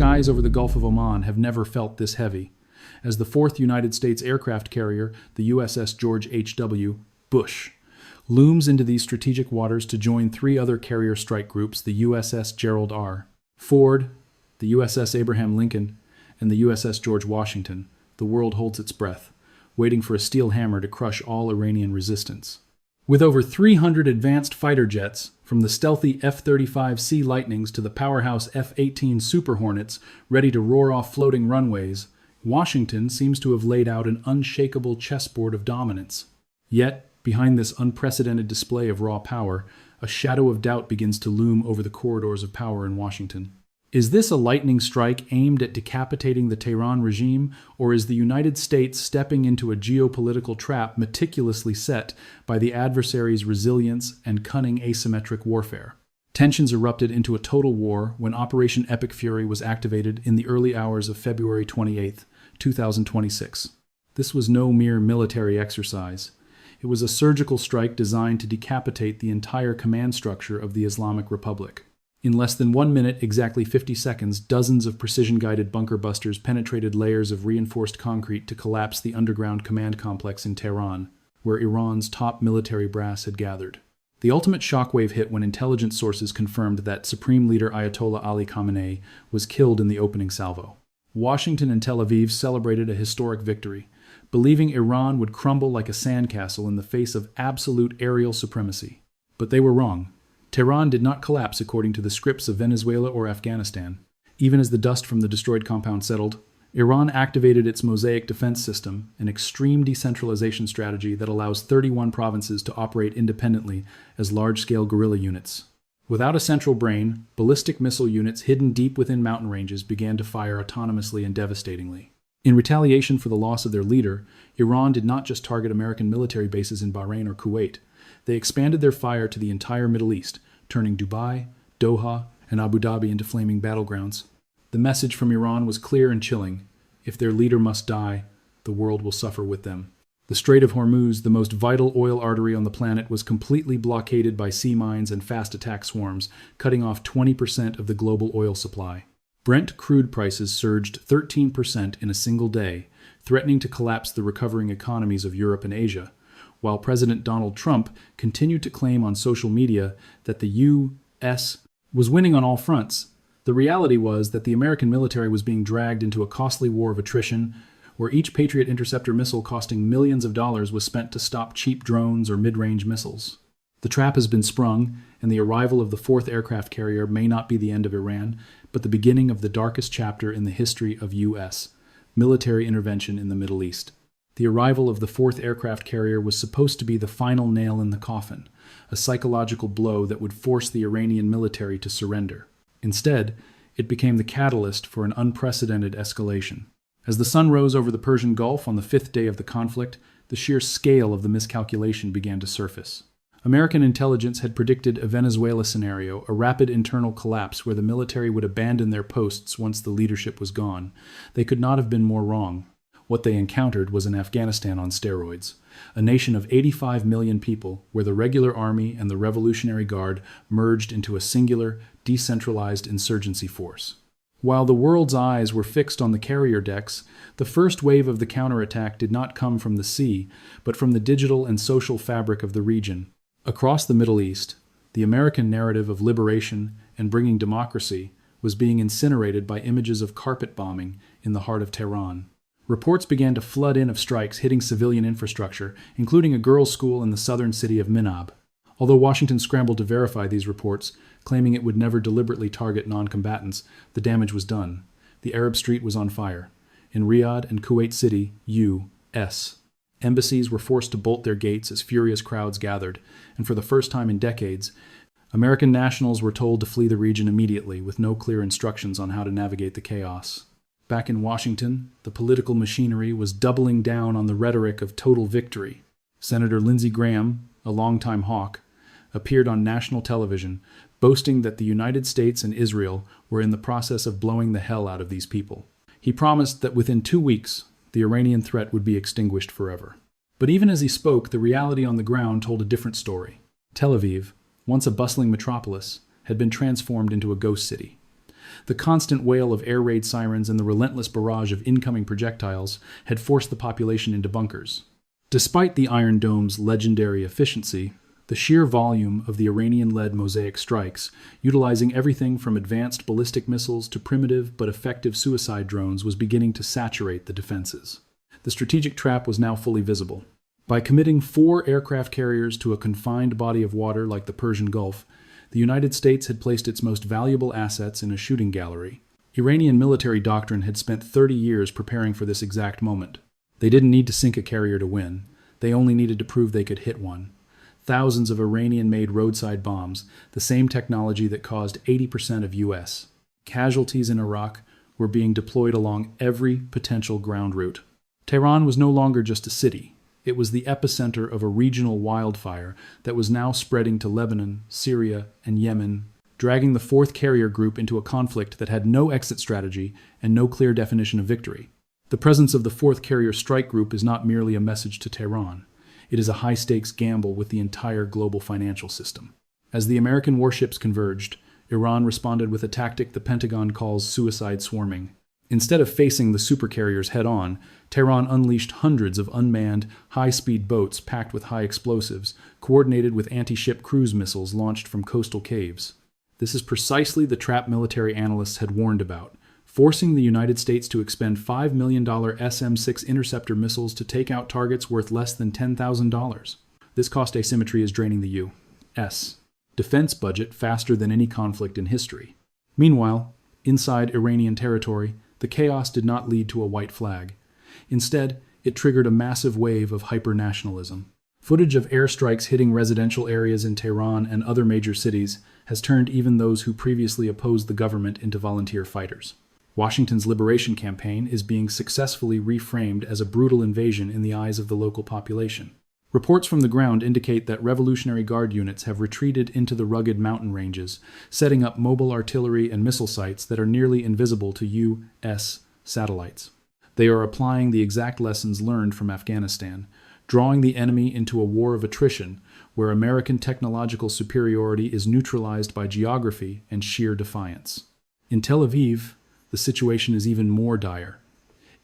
skies over the Gulf of Oman have never felt this heavy, as the 4th United States aircraft carrier, the USS George H.W. Bush, looms into these strategic waters to join 3 other carrier strike groups, the USS Gerald R. Ford, the USS Abraham Lincoln, and the USS George Washington. The world holds its breath, waiting for a steel hammer to crush all Iranian resistance. With over 300 advanced fighter jets, from the stealthy F-35C Lightnings to the powerhouse F-18 Super Hornets ready to roar off floating runways, Washington seems to have laid out an unshakable chessboard of dominance. Yet, behind this unprecedented display of raw power, a shadow of doubt begins to loom over the corridors of power in Washington. Is this a lightning strike aimed at decapitating the Tehran regime, or is the United States stepping into a geopolitical trap meticulously set by the adversary's resilience and cunning asymmetric warfare? Tensions erupted into a total war when Operation Epic Fury was activated in the early hours of February 28, 2026. This was no mere military exercise. It was a surgical strike designed to decapitate the entire command structure of the Islamic Republic. In less than 1 minute, exactly 50 seconds, dozens of precision-guided bunker busters penetrated layers of reinforced concrete to collapse the underground command complex in Tehran, where Iran's top military brass had gathered. The ultimate shockwave hit when intelligence sources confirmed that Supreme Leader Ayatollah Ali Khamenei was killed in the opening salvo. Washington and Tel Aviv celebrated a historic victory, believing Iran would crumble like a sandcastle in the face of absolute aerial supremacy. But they were wrong. Tehran did not collapse according to the scripts of Venezuela or Afghanistan. Even as the dust from the destroyed compound settled, Iran activated its Mosaic Defense system, an extreme decentralization strategy that allows 31 provinces to operate independently as large-scale guerrilla units. Without a central brain, ballistic missile units hidden deep within mountain ranges began to fire autonomously and devastatingly. In retaliation for the loss of their leader, Iran did not just target American military bases in Bahrain or Kuwait. They expanded their fire to the entire Middle East, turning Dubai, Doha, and Abu Dhabi into flaming battlegrounds. The message from Iran was clear and chilling. If their leader must die, the world will suffer with them. The Strait of Hormuz, the most vital oil artery on the planet, was completely blockaded by sea mines and fast attack swarms, cutting off 20% of the global oil supply. Brent crude prices surged 13% in a single day, threatening to collapse the recovering economies of Europe and Asia, while President Donald Trump continued to claim on social media that the U.S. was winning on all fronts. The reality was that the American military was being dragged into a costly war of attrition, where each Patriot interceptor missile costing millions of dollars was spent to stop cheap drones or mid-range missiles. The trap has been sprung, and the arrival of the 4th aircraft carrier may not be the end of Iran, but the beginning of the darkest chapter in the history of U.S. military intervention in the Middle East. The arrival of the 4th aircraft carrier was supposed to be the final nail in the coffin, a psychological blow that would force the Iranian military to surrender. Instead, it became the catalyst for an unprecedented escalation. As the sun rose over the Persian Gulf on the 5th day of the conflict, the sheer scale of the miscalculation began to surface. American intelligence had predicted a Venezuela scenario, a rapid internal collapse where the military would abandon their posts once the leadership was gone. They could not have been more wrong. What they encountered was an Afghanistan on steroids, a nation of 85 million people where the regular army and the Revolutionary Guard merged into a singular, decentralized insurgency force. While the world's eyes were fixed on the carrier decks, the first wave of the counterattack did not come from the sea, but from the digital and social fabric of the region. Across the Middle East, the American narrative of liberation and bringing democracy was being incinerated by images of carpet bombing in the heart of Tehran. Reports began to flood in of strikes hitting civilian infrastructure, including a girls' school in the southern city of Minab. Although Washington scrambled to verify these reports, claiming it would never deliberately target non-combatants, the damage was done. The Arab Street was on fire. In Riyadh and Kuwait City, U.S. embassies were forced to bolt their gates as furious crowds gathered, and for the first time in decades, American nationals were told to flee the region immediately with no clear instructions on how to navigate the chaos. Back in Washington, the political machinery was doubling down on the rhetoric of total victory. Senator Lindsey Graham, a longtime hawk, appeared on national television, boasting that the United States and Israel were in the process of blowing the hell out of these people. He promised that within 2 weeks, the Iranian threat would be extinguished forever. But even as he spoke, the reality on the ground told a different story. Tel Aviv, once a bustling metropolis, had been transformed into a ghost city. The constant wail of air raid sirens and the relentless barrage of incoming projectiles had forced the population into bunkers. Despite the Iron Dome's legendary efficiency, the sheer volume of the Iranian-led Mosaic strikes, utilizing everything from advanced ballistic missiles to primitive but effective suicide drones, was beginning to saturate the defenses. The strategic trap was now fully visible. By committing 4 aircraft carriers to a confined body of water like the Persian Gulf, the United States had placed its most valuable assets in a shooting gallery. Iranian military doctrine had spent 30 years preparing for this exact moment. They didn't need to sink a carrier to win. They only needed to prove they could hit one. Thousands of Iranian-made roadside bombs, the same technology that caused 80% of U.S. casualties in Iraq, were being deployed along every potential ground route. Tehran was no longer just a city. It was the epicenter of a regional wildfire that was now spreading to Lebanon, Syria, and Yemen, dragging the 4th carrier group into a conflict that had no exit strategy and no clear definition of victory. The presence of the 4th carrier strike group is not merely a message to Tehran. It is a high-stakes gamble with the entire global financial system. As the American warships converged, Iran responded with a tactic the Pentagon calls suicide swarming. Instead of facing the supercarriers head-on, Tehran unleashed hundreds of unmanned, high-speed boats packed with high explosives, coordinated with anti-ship cruise missiles launched from coastal caves. This is precisely the trap military analysts had warned about, forcing the United States to expend $5 million SM-6 interceptor missiles to take out targets worth less than $10,000. This cost asymmetry is draining the U.S. defense budget faster than any conflict in history. Meanwhile, inside Iranian territory, the chaos did not lead to a white flag. Instead, it triggered a massive wave of hyper-nationalism. Footage of airstrikes hitting residential areas in Tehran and other major cities has turned even those who previously opposed the government into volunteer fighters. Washington's liberation campaign is being successfully reframed as a brutal invasion in the eyes of the local population. Reports from the ground indicate that Revolutionary Guard units have retreated into the rugged mountain ranges, setting up mobile artillery and missile sites that are nearly invisible to U.S. satellites. They are applying the exact lessons learned from Afghanistan, drawing the enemy into a war of attrition where American technological superiority is neutralized by geography and sheer defiance. In Tel Aviv, the situation is even more dire.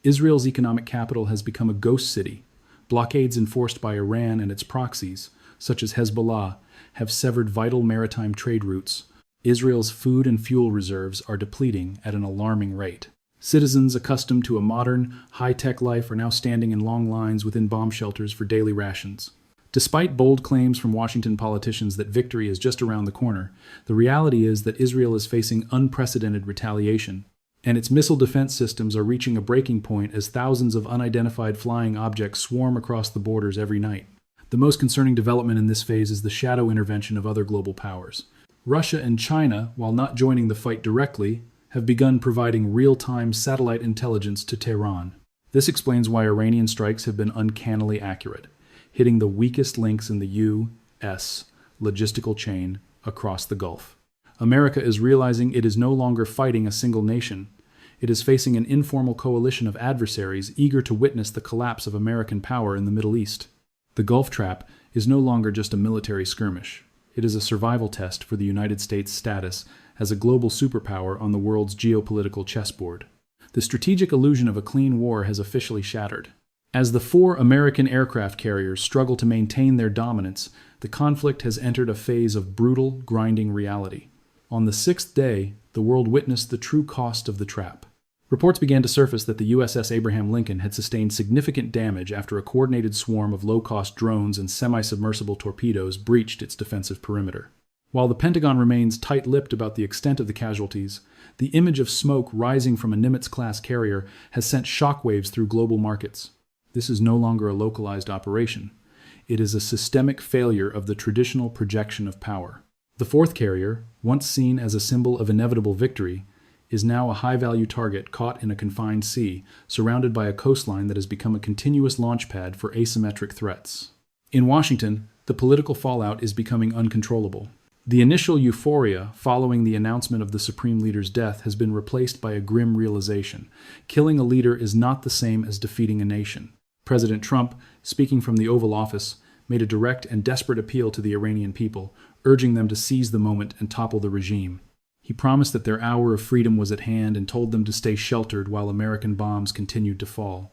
Israel's economic capital has become a ghost city. Blockades enforced by Iran and its proxies, such as Hezbollah, have severed vital maritime trade routes. Israel's food and fuel reserves are depleting at an alarming rate. Citizens accustomed to a modern, high-tech life are now standing in long lines within bomb shelters for daily rations. Despite bold claims from Washington politicians that victory is just around the corner, the reality is that Israel is facing unprecedented retaliation, and its missile defense systems are reaching a breaking point as thousands of unidentified flying objects swarm across the borders every night. The most concerning development in this phase is the shadow intervention of other global powers. Russia and China, while not joining the fight directly, have begun providing real-time satellite intelligence to Tehran. This explains why Iranian strikes have been uncannily accurate, hitting the weakest links in the U.S. logistical chain across the Gulf. America is realizing it is no longer fighting a single nation. It is facing an informal coalition of adversaries eager to witness the collapse of American power in the Middle East. The Gulf Trap is no longer just a military skirmish. It is a survival test for the United States' status as a global superpower on the world's geopolitical chessboard. The strategic illusion of a clean war has officially shattered. As the 4 American aircraft carriers struggle to maintain their dominance, the conflict has entered a phase of brutal, grinding reality. On the 6th day, the world witnessed the true cost of the trap. Reports began to surface that the USS Abraham Lincoln had sustained significant damage after a coordinated swarm of low-cost drones and semi-submersible torpedoes breached its defensive perimeter. While the Pentagon remains tight-lipped about the extent of the casualties, the image of smoke rising from a Nimitz-class carrier has sent shockwaves through global markets. This is no longer a localized operation. It is a systemic failure of the traditional projection of power. The 4th carrier, once seen as a symbol of inevitable victory, is now a high-value target caught in a confined sea, surrounded by a coastline that has become a continuous launchpad for asymmetric threats. In Washington, the political fallout is becoming uncontrollable. The initial euphoria following the announcement of the Supreme Leader's death has been replaced by a grim realization. Killing a leader is not the same as defeating a nation. President Trump, speaking from the Oval Office, made a direct and desperate appeal to the Iranian people, urging them to seize the moment and topple the regime. He promised that their hour of freedom was at hand and told them to stay sheltered while American bombs continued to fall.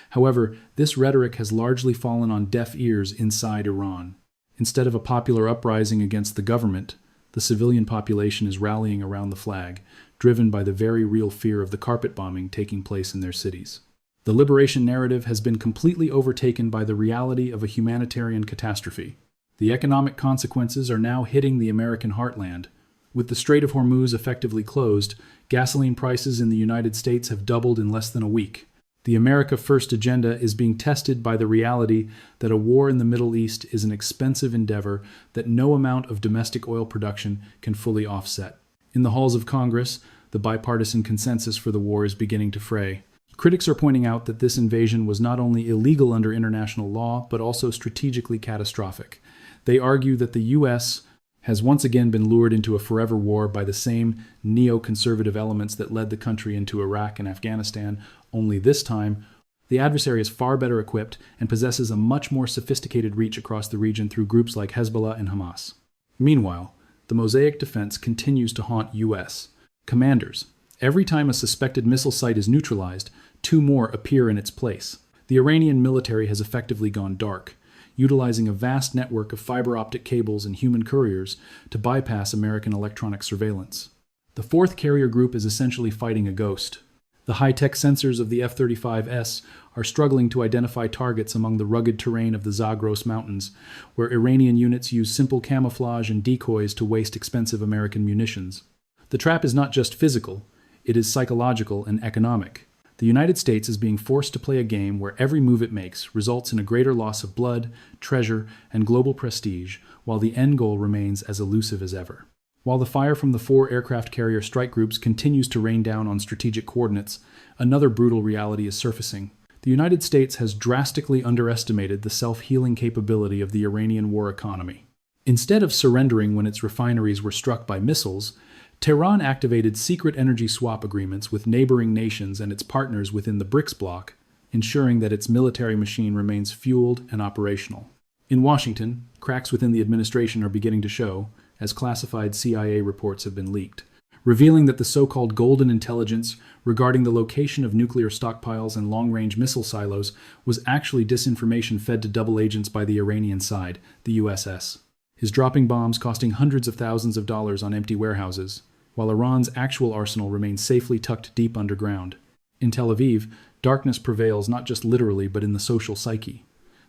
However, this rhetoric has largely fallen on deaf ears inside Iran. Instead of a popular uprising against the government, the civilian population is rallying around the flag, driven by the very real fear of the carpet bombing taking place in their cities. The liberation narrative has been completely overtaken by the reality of a humanitarian catastrophe. The economic consequences are now hitting the American heartland. With the Strait of Hormuz effectively closed, gasoline prices in the United States have doubled in less than a week. The America First agenda is being tested by the reality that a war in the Middle East is an expensive endeavor that no amount of domestic oil production can fully offset. In the halls of Congress, the bipartisan consensus for the war is beginning to fray. Critics are pointing out that this invasion was not only illegal under international law, but also strategically catastrophic. They argue that the U.S. has once again been lured into a forever war by the same neoconservative elements that led the country into Iraq and Afghanistan, only this time, the adversary is far better equipped and possesses a much more sophisticated reach across the region through groups like Hezbollah and Hamas. Meanwhile, the Mosaic Defense continues to haunt U.S. commanders. Every time a suspected missile site is neutralized, 2 more appear in its place. The Iranian military has effectively gone dark, utilizing a vast network of fiber optic cables and human couriers to bypass American electronic surveillance. The 4th carrier group is essentially fighting a ghost. The high-tech sensors of the F-35S are struggling to identify targets among the rugged terrain of the Zagros Mountains, where Iranian units use simple camouflage and decoys to waste expensive American munitions. The trap is not just physical, it is psychological and economic. The United States is being forced to play a game where every move it makes results in a greater loss of blood, treasure, and global prestige, while the end goal remains as elusive as ever. While the fire from the 4 aircraft carrier strike groups continues to rain down on strategic coordinates, another brutal reality is surfacing. The United States has drastically underestimated the self-healing capability of the Iranian war economy. Instead of surrendering when its refineries were struck by missiles, Tehran activated secret energy swap agreements with neighboring nations and its partners within the BRICS bloc, ensuring that its military machine remains fueled and operational. In Washington, cracks within the administration are beginning to show, as classified CIA reports have been leaked, revealing that the so-called golden intelligence regarding the location of nuclear stockpiles and long-range missile silos was actually disinformation fed to double agents by the Iranian side, the USS, is dropping bombs costing hundreds of thousands of dollars on empty warehouses, while Iran's actual arsenal remains safely tucked deep underground. In Tel Aviv, darkness prevails not just literally but in the social psyche.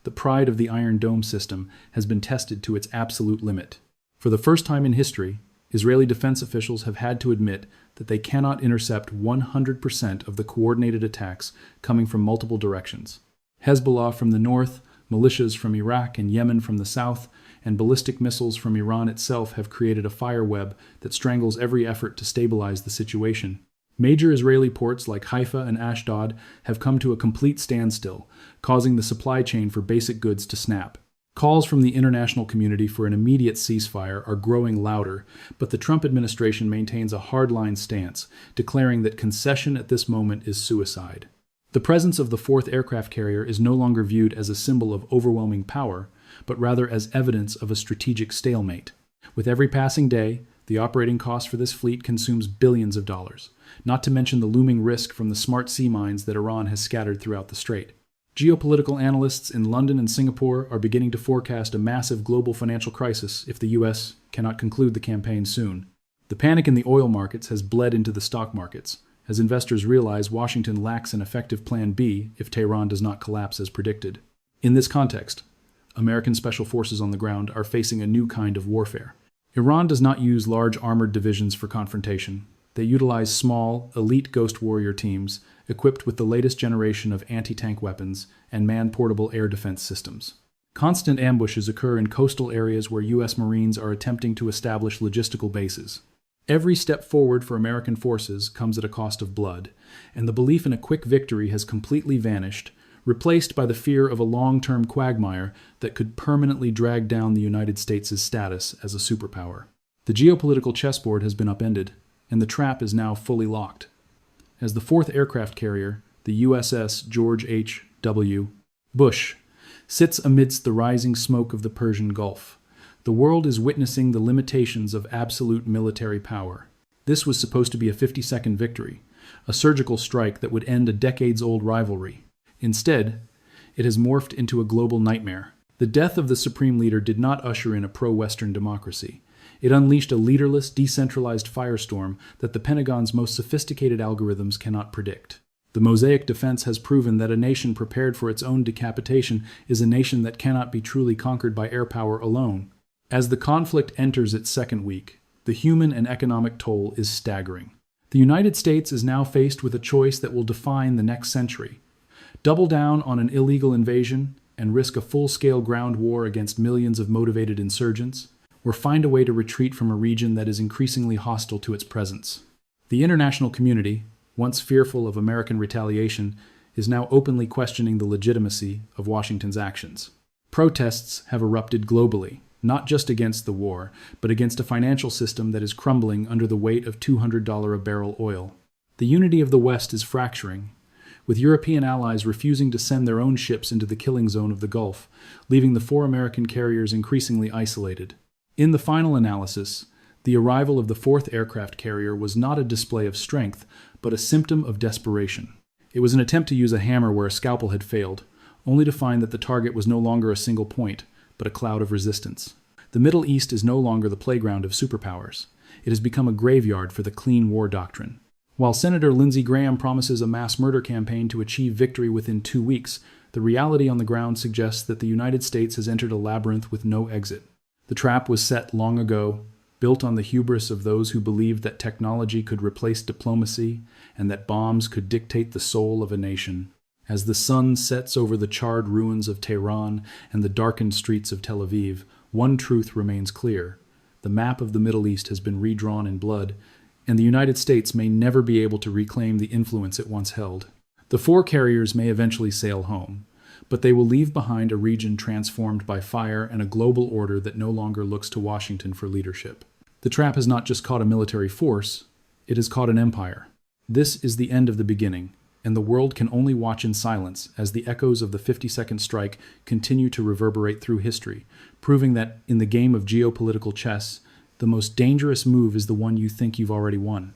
The pride of the Iron Dome system has been tested to its absolute limit. For the first time in history, Israeli defense officials have had to admit that they cannot intercept 100% of the coordinated attacks coming from multiple directions. Hezbollah from the north, militias from Iraq and Yemen from the south, and ballistic missiles from Iran itself have created a fire web that strangles every effort to stabilize the situation. Major Israeli ports like Haifa and Ashdod have come to a complete standstill, causing the supply chain for basic goods to snap. Calls from the international community for an immediate ceasefire are growing louder, but the Trump administration maintains a hardline stance, declaring that concession at this moment is suicide. The presence of the 4th aircraft carrier is no longer viewed as a symbol of overwhelming power, but rather as evidence of a strategic stalemate. With every passing day, the operating cost for this fleet consumes billions of dollars, not to mention the looming risk from the smart sea mines that Iran has scattered throughout the strait. Geopolitical analysts in London and Singapore are beginning to forecast a massive global financial crisis if the U.S. cannot conclude the campaign soon. The panic in the oil markets has bled into the stock markets, as investors realize Washington lacks an effective plan B if Tehran does not collapse as predicted. In this context, American special forces on the ground are facing a new kind of warfare. Iran does not use large armored divisions for confrontation. They utilize small, elite ghost warrior teams equipped with the latest generation of anti-tank weapons and man-portable air defense systems. Constant ambushes occur in coastal areas where U.S. Marines are attempting to establish logistical bases. Every step forward for American forces comes at a cost of blood, and the belief in a quick victory has completely vanished, replaced by the fear of a long-term quagmire that could permanently drag down the United States' status as a superpower. The geopolitical chessboard has been upended, and the trap is now fully locked. As the 4th aircraft carrier, the USS George H.W. Bush, sits amidst the rising smoke of the Persian Gulf, the world is witnessing the limitations of absolute military power. This was supposed to be a 50-second victory, a surgical strike that would end a decades-old rivalry. Instead, it has morphed into a global nightmare. The death of the supreme leader did not usher in a pro-Western democracy. It unleashed a leaderless, decentralized firestorm that the Pentagon's most sophisticated algorithms cannot predict. The Mosaic Defense has proven that a nation prepared for its own decapitation is a nation that cannot be truly conquered by air power alone. As the conflict enters its second week, the human and economic toll is staggering. The United States is now faced with a choice that will define the next century. Double down on an illegal invasion and risk a full-scale ground war against millions of motivated insurgents, or find a way to retreat from a region that is increasingly hostile to its presence. The international community, once fearful of American retaliation, is now openly questioning the legitimacy of Washington's actions. Protests have erupted globally, not just against the war, but against a financial system that is crumbling under the weight of $200 a barrel oil. The unity of the West is fracturing, with European allies refusing to send their own ships into the killing zone of the Gulf, leaving the 4 American carriers increasingly isolated. In the final analysis, the arrival of the 4th aircraft carrier was not a display of strength, but a symptom of desperation. It was an attempt to use a hammer where a scalpel had failed, only to find that the target was no longer a single point, but a cloud of resistance. The Middle East is no longer the playground of superpowers. It has become a graveyard for the clean war doctrine. While Senator Lindsey Graham promises a mass murder campaign to achieve victory within 2 weeks, the reality on the ground suggests that the United States has entered a labyrinth with no exit. The trap was set long ago, built on the hubris of those who believed that technology could replace diplomacy and that bombs could dictate the soul of a nation. As the sun sets over the charred ruins of Tehran and the darkened streets of Tel Aviv, one truth remains clear. The map of the Middle East has been redrawn in blood, and the United States may never be able to reclaim the influence it once held. The 4 carriers may eventually sail home, but they will leave behind a region transformed by fire and a global order that no longer looks to Washington for leadership. The trap has not just caught a military force, it has caught an empire. This is the end of the beginning, and the world can only watch in silence as the echoes of the 50-second strike continue to reverberate through history, proving that in the game of geopolitical chess, the most dangerous move is the one you think you've already won.